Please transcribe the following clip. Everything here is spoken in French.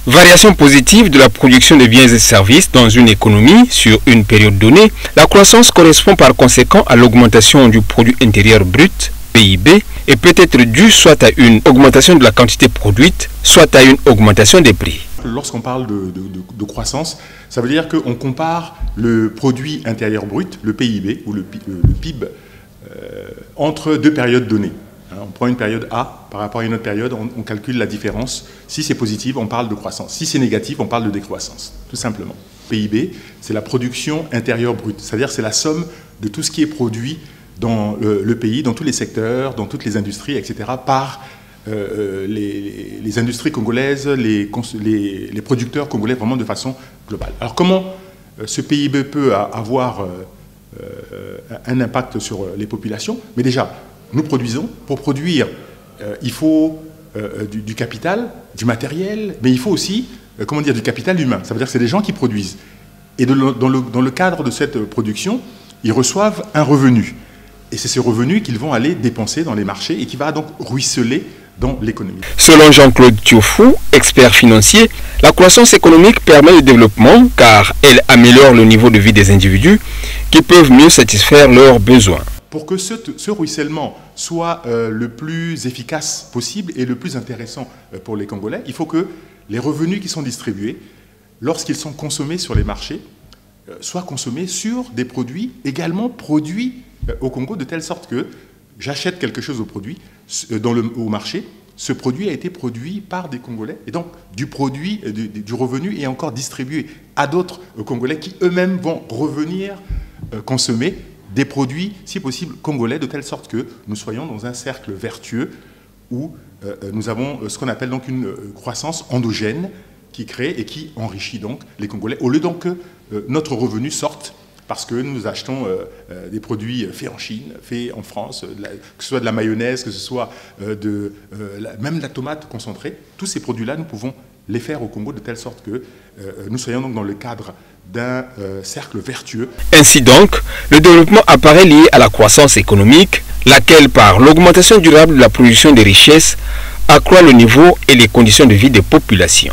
Variation positive de la production de biens et services dans une économie sur une période donnée, la croissance correspond par conséquent à l'augmentation du produit intérieur brut, PIB, et peut être due soit à une augmentation de la quantité produite, soit à une augmentation des prix. Lorsqu'on parle de croissance, ça veut dire qu'on compare le produit intérieur brut, le PIB ou le PIB, entre deux périodes données. On prend une période A par rapport à une autre période, on calcule la différence. Si c'est positif, on parle de croissance. Si c'est négatif, on parle de décroissance, tout simplement. PIB, c'est la production intérieure brute, c'est-à-dire c'est la somme de tout ce qui est produit dans le pays, dans tous les secteurs, dans toutes les industries, etc., par les industries congolaises, les producteurs congolais, vraiment de façon globale. Alors comment ce PIB peut avoir un impact sur les populations? Mais déjà, nous produisons. Pour produire, il faut du capital, du matériel, mais il faut aussi, du capital humain. Ça veut dire que c'est des gens qui produisent. Et dans le cadre de cette production, ils reçoivent un revenu. Et c'est ce revenu qu'ils vont aller dépenser dans les marchés et qui va donc ruisseler dans l'économie. Selon Jean-Claude Thiofou, expert financier, la croissance économique permet le développement car elle améliore le niveau de vie des individus qui peuvent mieux satisfaire leurs besoins. Pour que ce ruissellement soit le plus efficace possible et le plus intéressant pour les Congolais, il faut que les revenus qui sont distribués, lorsqu'ils sont consommés sur les marchés, soient consommés sur des produits également produits au Congo, de telle sorte que j'achète quelque chose au marché, ce produit a été produit par des Congolais, et donc du revenu est encore distribué à d'autres Congolais qui eux-mêmes vont revenir consommer des produits, si possible, congolais, de telle sorte que nous soyons dans un cercle vertueux où nous avons ce qu'on appelle donc une croissance endogène qui crée et qui enrichit donc les Congolais, au lieu donc que notre revenu sorte parce que nous achetons des produits faits en Chine, faits en France, que ce soit de la mayonnaise, que ce soit même de la tomate concentrée. Tous ces produits-là, nous pouvons les faire au Congo de telle sorte que nous soyons donc dans le cadre d'un cercle vertueux. Ainsi donc, le développement apparaît lié à la croissance économique, laquelle, par l'augmentation durable de la production des richesses, accroît le niveau et les conditions de vie des populations.